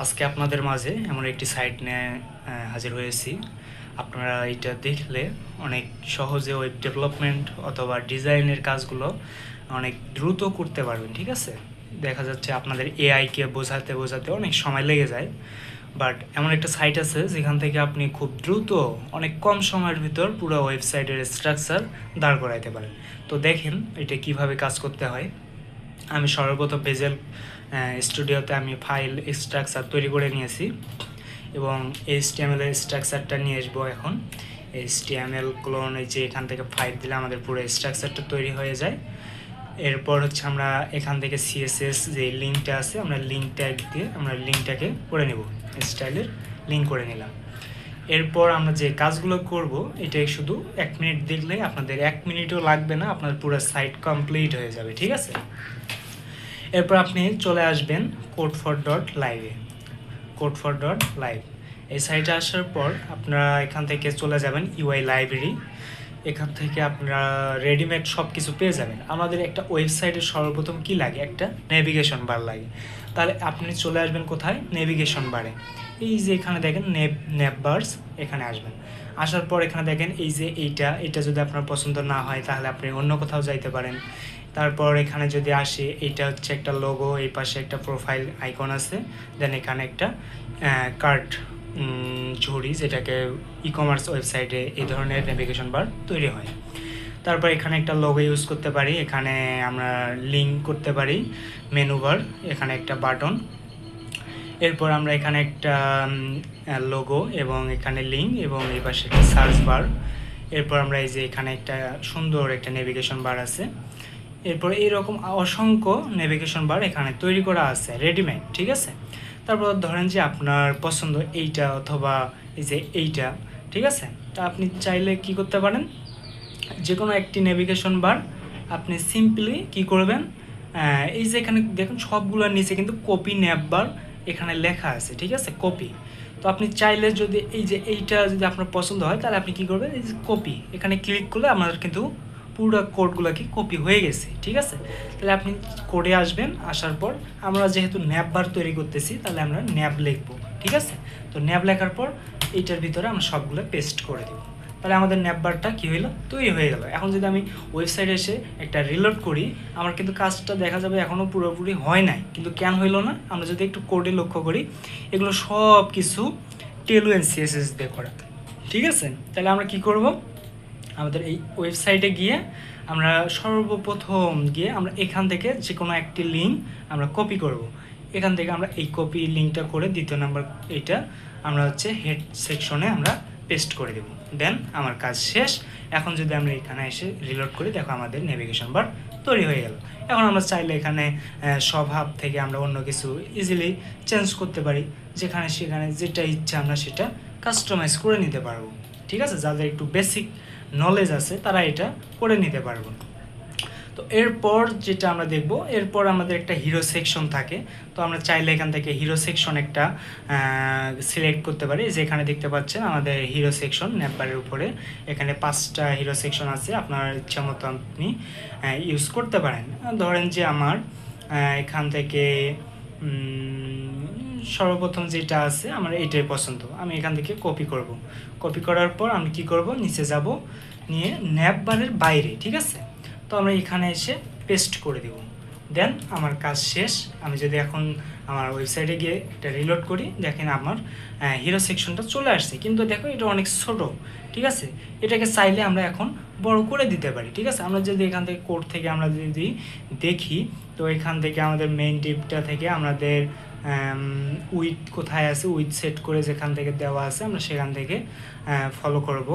আজকে আপনাদের মাঝে এমন একটি সাইট নিয়ে হাজির হয়েছি। আপনারা এটা দেখলে অনেক সহজে ওয়েব ডেভেলপমেন্ট অথবা ডিজাইনের কাজগুলো অনেক দ্রুত করতে পারবেন। ঠিক আছে, দেখা যাচ্ছে আপনাদের এআইকে বোঝাতে বোঝাতে অনেক সময় লেগে যায়, বাট এমন একটা সাইট আছে যেখান থেকে আপনি খুব দ্রুত অনেক কম সময়ের ভিতর পুরো ওয়েবসাইটের স্ট্রাকচার দাঁড় করাইতে পারেন। তো দেখেন এটা কিভাবে কাজ করতে হয়। আমি সর্বপ্রথম ভেজেল স্টুডিওতে আমি ফাইল স্ট্রাকচার তৈরি করে নিয়েছি এবং HTML এর স্ট্রাকচারটা নিয়ে আসবো। এখন HTML ক্লোন এই যে এখান থেকে ফাইল দিলে আমাদের পুরো স্ট্রাকচারটা তৈরি হয়ে যায়। এরপর হচ্ছে আমরা এখান থেকে CSS যে লিঙ্কটা আছে আমরা লিঙ্ক ট্যাগ দিয়ে আমরা লিঙ্কটাকে করে নেব, স্টাইলের লিঙ্ক করে নিলাম। এরপর আমরা যে কাজগুলো করব এটা শুধু 1 মিনিট দেখলে আপনাদের 1 মিনিটও লাগবে না, আপনার পুরো সাইট কমপ্লিট হয়ে যাবে। ঠিক আছে, এরপর আপনি চলে আসবেন code4.live code4.live এই সাইটে আসার পর আপনারা এখান থেকে চলে যাবেন UI লাইব্রেরি। এখান থেকে আপনারা রেডিমেড সব কিছু পেয়ে যাবেন। আমাদের একটা ওয়েবসাইটে সর্বপ্রথম কি লাগে, একটা নেভিগেশন বার লাগে। তাহলে আপনি চলে আসবেন কোথায়, নেভিগেশন বারে। এই যে এখানে দেখেন নেভ বার্স, এখানে আসবেন। আসার পর এখানে দেখেন এই যে এইটা যদি আপনার পছন্দ না হয় তাহলে আপনি অন্য কোথাও যাইতে পারেন। তারপর এখানে যদি আসে এইটা হচ্ছে একটা লোগো, এই পাশে একটা প্রোফাইল আইকন আছে, দেন এখানে একটা কার্ড ঝুড়ি, যেটাকে ই কমার্স ওয়েবসাইটে এই ধরনের নেভিগেশন বার তৈরি হয়। তারপর এখানে একটা লোগো ইউজ করতে পারি, এখানে আমরা লিঙ্ক করতে পারি মেনু বার, এখানে একটা বাটন। এরপর আমরা এখানে একটা লোগো এবং এখানে লিঙ্ক এবং এই পাশে একটা সার্চ বার। এরপর আমরা এই যে এখানে একটা সুন্দর একটা নেভিগেশন বার আছে। এরপর এইরকম অসংখ্য নেভিগেশন বার এখানে তৈরি করা আছে রেডিমেড। ঠিক আছে, তারপর ধরেন যে আপনার পছন্দ এইটা অথবা এই যে এইটা। ঠিক আছে, তা আপনি চাইলে কি করতে পারেন, যে কোনো একটি নেভিগেশন বার আপনি সিম্পলি কি করবেন, এই যে এখানে দেখুন সবগুলোর নিচে কিন্তু কপি ন্যাপ বার এখানে লেখা আছে। ঠিক আছে, কপি। তো আপনি চাইলে যদি এই যে এইটা যদি আপনার পছন্দ হয় তাহলে আপনি কি করবেন, এই যে কপি এখানে ক্লিক করলে আমাদের কিন্তু পুরো কোডগুলো কি কপি হয়ে গেছে। ঠিক আছে, তাহলে আপনি কোডে আসবেন। আসার পর আমরা যেহেতু ন্যাপ বার তৈরি করতেছি তাহলে আমরা ন্যাপ লিখবো। ঠিক আছে, তো ন্যাপ লেখার পর এইটার ভিতরে আমরা সবগুলো পেস্ট করে দেবো। তাহলে আমাদের ন্যাপ বারটা কী হইলো, তৈরি হয়ে গেল। এখন যদি আমি ওয়েবসাইটে এসে একটা রিলোড করি, আমার কিন্তু কাজটা দেখা যাবে এখনও পুরোপুরি হয় নাই। কিন্তু কেন হইলো না, আমরা যদি একটু কোডে লক্ষ্য করি, এগুলো সব কিছু টেলওয়েন CSS দিয়ে করা। ঠিক আছে, তাহলে আমরা কি করব, আমাদের এই ওয়েবসাইটে গিয়ে আমরা সর্বপ্রথম গিয়ে আমরা এখান থেকে যে কোনো একটি লিঙ্ক আমরা কপি করব। এখান থেকে আমরা এই কপি লিঙ্কটা করে দ্বিতীয় নাম্বার এইটা আমরা হচ্ছে হেড সেকশনে আমরা পেস্ট করে দেব। দেন আমার কাজ শেষ। এখন যদি আমরা এখানে এসে রিলোড করি, দেখো আমাদের নেভিগেশন বার তৈরি হয়ে গেল। এখন আমরা চাইলে এখানে স্বভাব থেকে আমরা অন্য কিছু ইজিলি চেঞ্জ করতে পারি, যেখানে সেখানে যেটা ইচ্ছা আমরা সেটা কাস্টমাইজ করে নিতে পারবো। ঠিক আছে, যাদের একটু বেসিক নলেজ আছে তারা এটা করে নিতে পারবো। তো এরপর যেটা আমরা দেখব, এরপর আমাদের একটা হিরো সেকশন থাকে। তো আমরা চাইলে এখান থেকে হিরো সেকশন একটা সিলেক্ট করতে পারি। যেখানে দেখতে পাচ্ছেন আমাদের হিরো সেকশন ন্যাপবারের উপরে এখানে 5টা হিরো সেকশন আছে, আপনার ইচ্ছা মতো আপনি ইউজ করতে পারেন। ধরেন যে আমার এখান থেকে সর্বপ্রথম যেটা আছে আমার এটাই পছন্দ, আমি এখান থেকে কপি করব। কপি করার পর আমি কি করব, নিচে যাব, নিয়ে ন্যাপ বারের বাইরে। ঠিক আছে, তো আমরা এখানে এসে পেস্ট করে দেব। দেন আমার কাজ শেষ। আমি যদি এখন আমার ওয়েবসাইটে গিয়ে এটা রিলোড করি, দেখেন আমার হিরো সেকশনটা চলে আসছে, কিন্তু দেখো এটা অনেক ছোট। ঠিক আছে, এটাকে চাইলে আমরা এখন বড় করে দিতে পারি। ঠিক আছে, আমরা যদি এখান থেকে কোড থেকে আমরা যদি দেখি, তো এখান থেকে আমাদের মেইন টিপটা থেকে আমাদের উইথ কোথায় আছে, উইথ সেট করে যেখান থেকে দেওয়া আছে আমরা সেখান থেকে ফলো করব।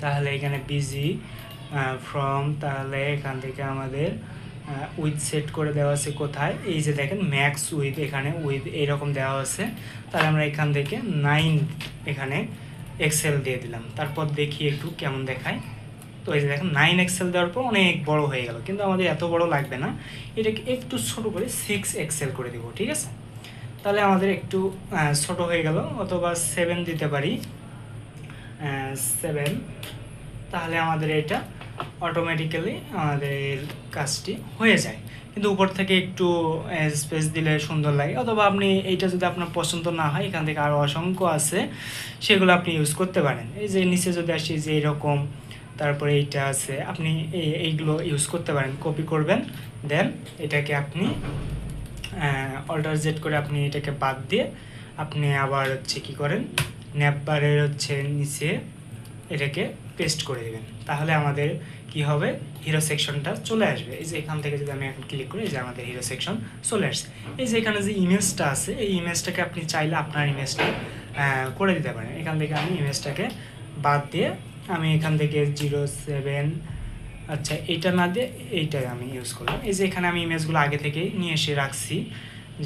তাহলে এখানে বিজি ফ্রম, তাহলে এখান থেকে আমাদের উইথ সেট করে দেওয়া আছে কোথায়, এই যে দেখেন ম্যাক্স উইথ, এখানে উইথ এইরকম দেওয়া আছে। তাহলে আমরা এখান থেকে 9 এখানে এক্সেল দিয়ে দিলাম। তারপর দেখি একটু কেমন দেখায়। তো এই যে দেখেন 9 এক্সেল দেওয়ার পর অনেক বড় হয়ে গেল, কিন্তু আমাদের এত বড় লাগবে না, এটাকে একটু ছোট করে 6 এক্সেল করে দেবো। ঠিক আছে, তাহলে আমাদের একটু ছোট হয়ে গেল, অথবা 7 দিতে পারি, 7। তাহলে আমাদের এটা অটোমেটিক্যালি আমাদের কাজটি হয়ে যায়। কিন্তু উপর থেকে একটু স্পেস দিলে সুন্দর লাগে। অথবা আপনি এইটা যদি আপনার পছন্দ না হয়, এখান থেকে আরও অসংখ্য আছে, সেগুলো আপনি ইউজ করতে পারেন। এই যে নিচে যদি আসি যে এরকম, তারপরে এইটা আছে, আপনি এইগুলো ইউজ করতে পারেন। কপি করবেন, দেন এটাকে আপনি অল্টার জেড করে আপনি এটাকে বাদ দিয়ে আপনি আবার হচ্ছে কী করেন, ন্যাপবারের হচ্ছে নিচে এটাকে পেস্ট করে দেবেন। তাহলে আমাদের কি হবে, হিরো সেকশনটা চলে আসবে। এই যে এখান থেকে যদি আমি এখন ক্লিক করি, এই যে আমাদের হিরো সেকশন চলে আসছে। এই যে এখানে যে ইমেজটা আছে, এই ইমেজটাকে আপনি চাইলে আপনার ইমেজটা করে দিতে পারেন। এখান থেকে আমি ইমেজটাকে বাদ দিয়ে আমি এখান থেকে 07, আচ্ছা এইটা না দিয়ে এইটাই আমি ইউজ করলাম। এই যে এখানে আমি ইমেজগুলো আগে থেকেই নিয়ে এসে রাখছি,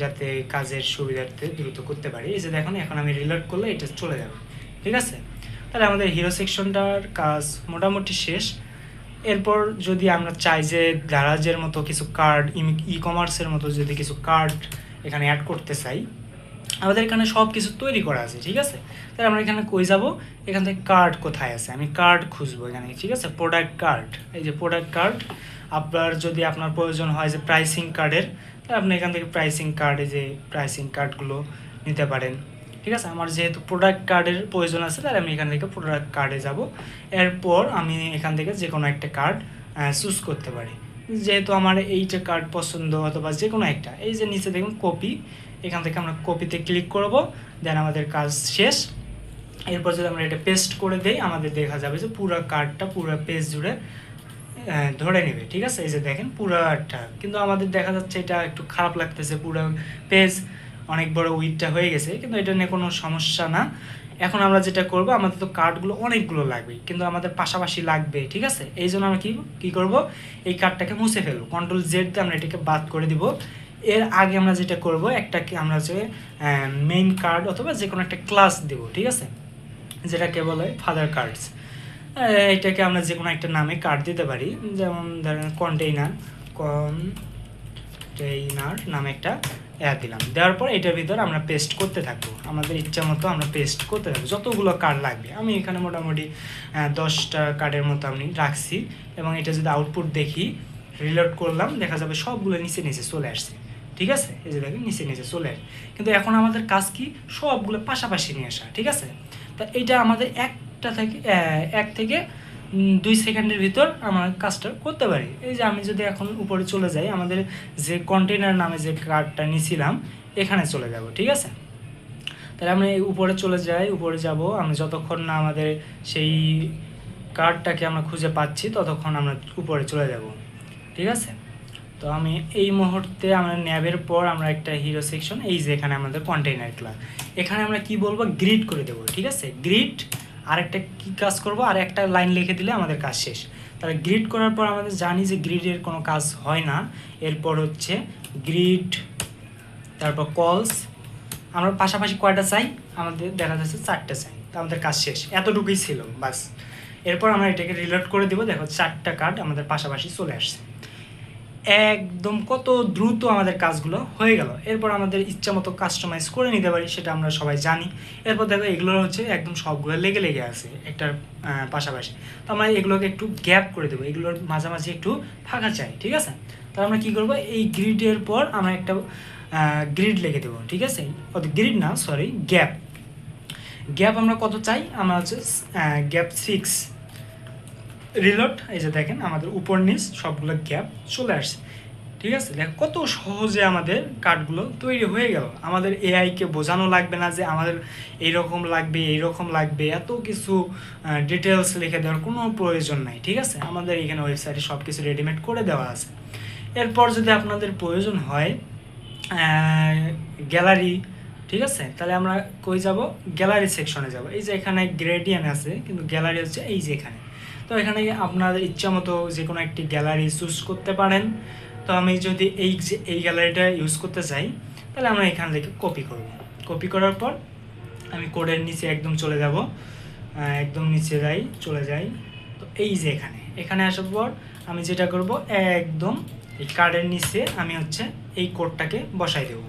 যাতে কাজের সুবিধার্থে দ্রুত করতে পারি। এই যে দেখুন, এখন আমি রিলোড করলে এটা চলে যাবে। ঠিক আছে, তাহলে আমাদের হিরো সেকশনটার কাজ মোটামুটি শেষ। এরপর যদি আমরা চাই যে গ্যারাজের মতো কিছু কার্ড, ই কমার্সের মতো যদি কিছু কার্ড এখানে অ্যাড করতে চাই, আমাদের এখানে সব কিছু তৈরি করা আছে। ঠিক আছে, তাহলে আমরা এখানে কই যাব, এখান থেকে কার্ড কোথায় আছে, আমি কার্ড খুঁজবো এখানে। ঠিক আছে, প্রোডাক্ট কার্ড, এই যে প্রোডাক্ট কার্ড। আপনার যদি আপনার প্রয়োজন হয় যে প্রাইসিং কার্ডের, তাহলে আপনি এখান থেকে প্রাইসিং কার্ড, এই যে প্রাইসিং কার্ডগুলো নিতে পারেন। ঠিক আছে, আমার যেহেতু প্রোডাক্ট কার্ডের প্রয়োজন আছে, তাহলে আমি এখান থেকে প্রোডাক্ট কার্ডে যাব। এরপর আমি এখান থেকে যে কোনো একটা কার্ড চুজ করতে পারি। যেহেতু আমার এইটা কার্ড পছন্দ, অথবা যে কোনো একটা, এই যে নিচে দেখুন কপি, এখান থেকে আমরা কপিতে ক্লিক করব, দেন আমাদের কাজ শেষ। এরপর যদি আমরা এটা পেস্ট করে দেই, আমাদের দেখা যাবে যে পুরো কার্ডটা পুরো পেজ জুড়ে ধরে নেবে। ঠিক আছে, এই যে দেখেন পুরাটা, কিন্তু আমাদের দেখা যাচ্ছে এটা একটু খারাপ লাগতেছে, পুরো পেজ অনেক বড় উইডটা হয়ে গেছে, কিন্তু এটা নিয়ে কোনো সমস্যা না। এখন আমরা যেটা করব, আমাদের তো কার্ডগুলো অনেকগুলো লাগবে, কিন্তু আমাদের পাশাপাশি লাগবে। ঠিক আছে, এই জন্য আমরা কি করব, এই কার্ডটাকে মুছে ফেলবো, কন্ট্রোল জেড দিয়ে আমরা এটাকে বাদ করে দিব। এর আগে আমরা যেটা করব, একটাকে আমরা হচ্ছে মেইন কার্ড অথবা যে কোনো একটা ক্লাস দেব। ঠিক আছে, যেটাকে বলে ফাদার কার্ডস। এটাকে আমরা যে কোনো একটা নামে কার্ড দিতে পারি, যেমন ধরেন কন্টেইনার নামে একটা দিলাম। দেওয়ার পর এটার ভিতর আমরা পেস্ট করতে থাকবো, আমাদের ইচ্ছা মতো আমরা পেস্ট করতে থাকবো যতগুলো কার্ড লাগবে। আমি এখানে মোটামুটি 10টা কার্ডের মতো আমি রাখছি, এবং এটা যদি আউটপুট দেখি, রিলোড করলাম, দেখা যাবে সবগুলো নিচে নিচে চলে আসছে। ঠিক আছে, এই যে দেখেন নিচে নিচে চলে আসে। কিন্তু এখন আমাদের কাজ কি, সবগুলো পাশাপাশি নিয়ে আসা। ঠিক আছে, তা এটা আমাদের এক থেকে 2 সেকেন্ডের ভিতর আমরা কাজটা করতে পারি। এই যে আমি যদি এখন উপরে চলে যাই, আমাদের যে কন্টেইনার নামে যে কার্ডটা নিয়েছিলাম, এখানে চলে যাব। ঠিক আছে, তাহলে আমরা উপরে চলে যাই, উপরে যাব, আমরা যতক্ষণ না আমাদের সেই কার্ডটাকে আমরা খুঁজে পাচ্ছি, ততক্ষণ আমরা উপরে চলে যাব। ঠিক আছে, তো আমি এই মুহূর্তে আমরা ন্যাবের পর আমরা একটা হিরো সেকশন, এই যে এখানে আমাদের কন্টেইনার ক্লাস, এখানে আমরা কি বলবো, গ্রিড করে দেবো। ঠিক আছে, গ্রিড, আরেকটা কি কাজ করব, আর একটা লাইন লিখে দিলে আমাদের কাজ শেষ। তাহলে গ্রিড করার পর আমাদের জানি যে গ্রিডের কোনো কাজ হয় না। এরপর হচ্ছে গ্রিড, তারপর কলস, আমরা পাশাপাশি কয়টা চাই, আমাদের দেখা যাচ্ছে 4টা চাই, তো আমাদের কাজ শেষ, এতটুকুই ছিল বাস। এরপর আমরা এটাকে রিলোড করে দেবো, দেখো 4টা কার্ড আমাদের পাশাপাশি চলে আসছে। একদম কত দ্রুত আমাদের কাজগুলো হয়ে গেল। এরপর আমাদের ইচ্ছা মতো কাস্টমাইজ করে নিতে পারি, সেটা আমরা সবাই জানি। এরপর দেখো এগুলো হচ্ছে একদম সবগুলো লেগে লেগে আছে একটার পাশাপাশি, তো আমরা এগুলোকে একটু গ্যাপ করে দেবো, এগুলোর মাঝামাঝি একটু ফাঁকা চাই। ঠিক আছে, তো আমরা কী করবো, এই গ্রিডের পর আমরা একটা গ্রিড লিখে দেবো। ঠিক আছে, গ্রিড না, সরি, গ্যাপ। গ্যাপ আমরা কত চাই, আমরা হচ্ছে গ্যাপ 6। রিলোড, এই যে দেখেন আমাদের উপর নিচ সবগুলো গ্যাপ চলে আসছে। ঠিক আছে, দেখ কত সহজে আমাদের কার্ডগুলো তৈরি হয়ে গেল। আমাদের এআইকে বোঝানো লাগবে না যে আমাদের এইরকম লাগবে, এত কিছু ডিটেলস লিখে দেওয়ার কোনো প্রয়োজন নাই। ঠিক আছে, আমাদের এখানে ওয়েবসাইটে সব কিছু রেডিমেড করে দেওয়া আছে। এরপর যদি আপনাদের প্রয়োজন হয় গ্যালারি, ঠিক আছে, তাহলে আমরা কই যাব, গ্যালারি সেকশনে যাব। এই যে এখানে গ্রেডিয়ান আছে, কিন্তু গ্যালারি হচ্ছে এই যে এখানে। তো এখানে আপনাদের ইচ্ছা মতো যে কোনো একটি গ্যালারি চুজ করতে পারেন। তো আমি যদি এই গ্যালারিটা ইউজ করতে চাই, তাহলে আমরা এখান থেকে কপি করব। কপি করার পর আমি কোডের নিচে একদম চলে যাব, একদম নিচে চলে যাই। তো এই যে এখানে আসার পর আমি যেটা করব, একদম এই কার্ডের নিচে আমি হচ্ছে এই কোডটাকে বসাই দেব।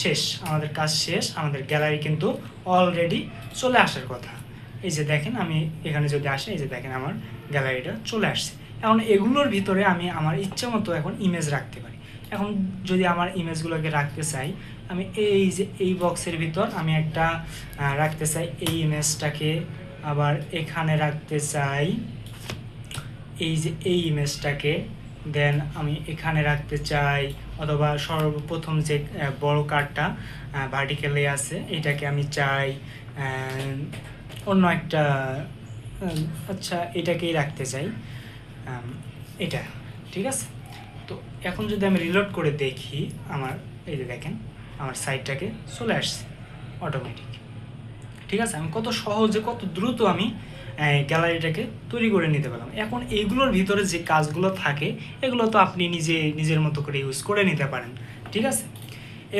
শেষ, আমাদের কাজ শেষ। আমাদের গ্যালারি কিন্তু অলরেডি চলে আসার কথা। এই যে দেখেন, আমি এখানে যদি আসি, এই যে দেখেন আমার গ্যালারিটা চলে আসছে। এখন এগুলোর ভিতরে আমি আমার ইচ্ছা মতো এখন ইমেজ রাখতে পারি। এখন যদি আমার ইমেজগুলোকে রাখতে চাই, আমি এই যে এই বক্সের ভিতর আমি একটা রাখতে চাই এই ইমেজটাকে, আবার এখানে রাখতে চাই এই যে এই ইমেজটাকে, দেন আমি এখানে রাখতে চাই, অথবা সর্বপ্রথম যে বড় কার্ডটা ভার্টিক্যালি আছে এটাকে আমি চাই অন্য একটা, আচ্ছা এটাকেই রাখতে চাই, এটা ঠিক আছে। তো এখন যদি আমি রিলোড করে দেখি, আমার এই যে দেখেন আমার সাইটটাকে চলে আসছে অটোমেটিক, ঠিক আছে। আমি কত সহজে কত দ্রুত আমি গ্যালারিটাকে তৈরি করে নিতে পারলাম। এখন এইগুলোর ভিতরে যে কাজগুলো থাকে এগুলো তো আপনি নিজের মতো করে ইউজ করে নিতে পারেন, ঠিক আছে।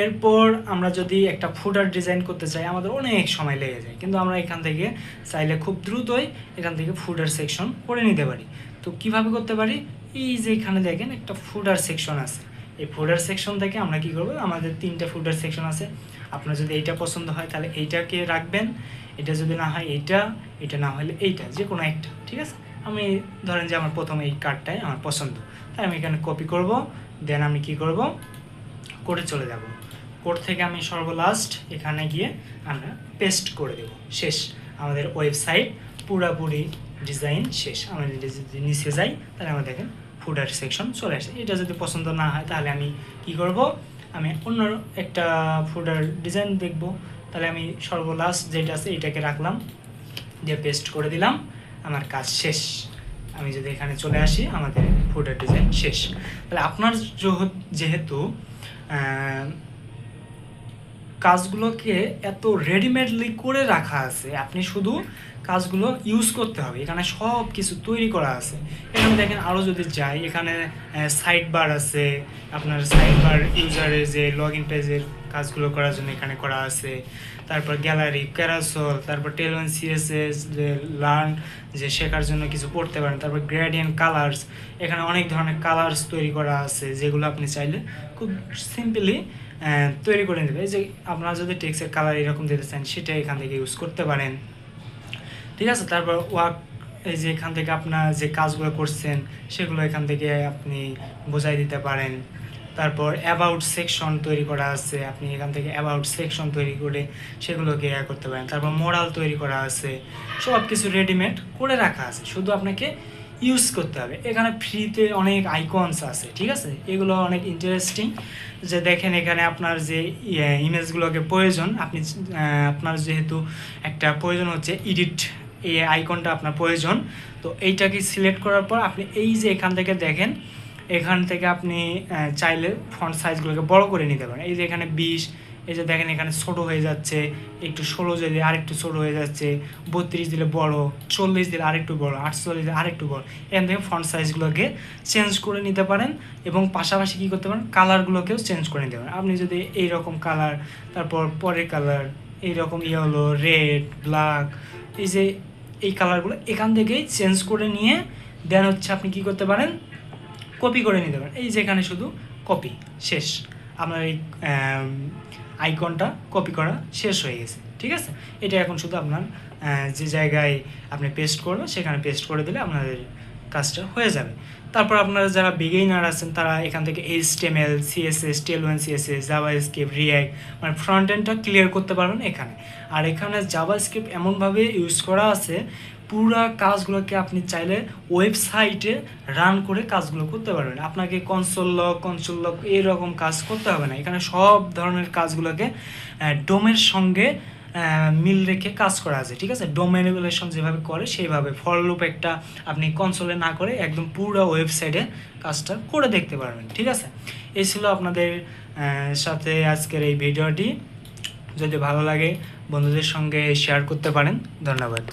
এরপর আমরা যদি একটা ফুটার ডিজাইন করতে চাই আমাদের অনেক সময় লেগে যায়, কিন্তু আমরা এখান থেকে চাইলে খুব দ্রুতই এখান থেকে ফুটার সেকশন করে নিতে পারি। তো কিভাবে করতে পারি, এই যে এখানে দেখেন একটা ফুটার সেকশন আছে, এই ফুটার সেকশন থেকে আমরা কি করব, আমাদের 3টা ফুটার সেকশন আছে। আপনার যদি এইটা পছন্দ হয় তাহলে এইটাকে রাখবেন, এটা যদি না হয় এটা না হলে এইটা, যে কোনো একটা, ঠিক আছে। আমি ধরেন যে আমার প্রথম এই কার্ডটাই আমার পছন্দ, তাই আমি এখানে কপি করব, দেন আমি কি করব, কোডে চলে যাব, কোড থেকে আমি সর্বলাস্ট এখানে গিয়ে আমরা পেস্ট করে দেব, শেষ আমাদের ওয়েবসাইট পুরাপুরি ডিজাইন শেষ। আমরা যদি নিচে যাই তাহলে আমরা দেখেন ফুটার সেকশন চলে আসে। এটা যদি পছন্দ না হয় তাহলে আমি কি করব, আমি অন্য একটা ফুটার ডিজাইন দেখব, তাহলে আমি সর্বলাস্ট যেটা আছে এটাকে রাখলাম, দিয়ে পেস্ট করে দিলাম, আমার কাজ শেষ। আমি যদি এখানে চলে আসি আমাদের ফুটার ডিজাইন শেষ। তাহলে আপনার যেহেতু কাজগুলোকে এত রেডিমেডলি করে রাখা আছে, আপনি শুধু কাজগুলো ইউজ করতে হবে, এখানে সব কিছু তৈরি করা আছে। এখানে দেখেন আরও যদি যাই, এখানে সাইড বার আছে, আপনার সাইড বার ইউজারের যে লগ ইন পেজের কাজগুলো করার জন্য এখানে করা আছে, তারপর গ্যালারি, ক্যারাসল, তারপর টেলওয়েন সিএসএস যে লার্ন যে শেখার জন্য কিছু পড়তে পারেন, তারপর গ্রেডিয়েন্ট কালার্স, এখানে অনেক ধরনের কালার্স তৈরি করা আছে যেগুলো আপনি চাইলে খুব সিম্পলি তৈরি করে নেবে। এই যে আপনারা যদি টেক্সটের কালার এরকম দিতে চান সেটা এখান থেকে ইউজ করতে পারেন, ঠিক আছে। তারপর ওয়ার্ক, এই যে এখান থেকে আপনার যে কাজগুলো করছেন সেগুলো এখান থেকে আপনি বোঝাই দিতে পারেন। তারপর অ্যাবাউট সেকশন তৈরি করা আছে, আপনি এখান থেকে অ্যাবাউট সেকশন তৈরি করে সেগুলোকে করতে পারেন। তারপর মোরাল তৈরি করা আছে, সব কিছু রেডিমেড করে রাখা আছে, শুধু আপনাকে ইউজ করতে হবে। এখানে ফ্রিতে অনেক আইকনস আছে, ঠিক আছে, এগুলো অনেক ইন্টারেস্টিং। যে দেখেন এখানে আপনার যে ইমেজগুলোকে প্রয়োজন, আপনি আপনার যেহেতু একটা প্রয়োজন হচ্ছে এডিট, এই আইকনটা আপনার প্রয়োজন, তো এইটাকে সিলেক্ট করার পর আপনি এই যে এখান থেকে দেখেন, এখান থেকে আপনি চাইলে ফন্ট সাইজগুলোকে বড় করে নিতে পারেন। এই যে এখানে 20, এই যে দেখেন এখানে ছোটো হয়ে যাচ্ছে, একটু 16 দিলে আরেকটু ছোটো হয়ে যাচ্ছে, 32 দিলে বড়, 40 দিলে আরেকটু বড়, 48 দিলে আরেকটু বড়। এখান থেকে ফন্ট সাইজগুলোকে চেঞ্জ করে নিতে পারেন, এবং পাশাপাশি কী করতে পারেন, কালারগুলোকেও চেঞ্জ করে নিতে পারেন। আপনি যদি এইরকম কালার, তারপর পরের কালার এইরকম ইয়েলো, রেড, ব্ল্যাক, এই যে এই কালারগুলো এখান থেকেই চেঞ্জ করে নিয়ে দেন হচ্ছে আপনি কী করতে পারেন, কপি করে নিতে পারেন। এই যেখানে শুধু কপি, শেষ, আপনার এই আইকনটা কপি করা শেষ হয়ে গেছে, ঠিক আছে। এটা এখন শুধু আপনার যে জায়গায় আপনি পেস্ট করবেন সেখানে পেস্ট করে দিলে আপনাদের কাজটা হয়ে যাবে। তারপর আপনারা যারা বিগিনার আছেন তারা এখান থেকে HTML, CSS, টেলওয়েন CSS, JavaScript, react, মানে ফ্রন্ট এন্ডটা ক্লিয়ার করতে পারবেন এখানে। আর এখানে জাভাস্ক্রিপ্ট এমনভাবে ইউজ করা আছে, পুরা কাজগুলোকে আপনি চাইলে ওয়েবসাইটে রান করে কাজগুলো করতে পারবেন। আপনাকে কনসোল লক এইরকম কাজ করতে হবে না, এখানে সব ধরনের কাজগুলোকে ডোমের সঙ্গে মিল রেখে কাজ করা আছে, ঠিক আছে। ডোম ম্যানিপুলেশন যেভাবে করে সেইভাবে ফর লুপ একটা আপনি কনসোলে না করে একদম পুরো ওয়েবসাইটে কাজটা করে দেখতে পারবেন, ঠিক আছে। এই ছিল আপনাদের সাথে আজকের এই ভিডিওটি। যদি ভালো লাগে বন্ধুদের সঙ্গে শেয়ার করতে পারেন। ধন্যবাদ।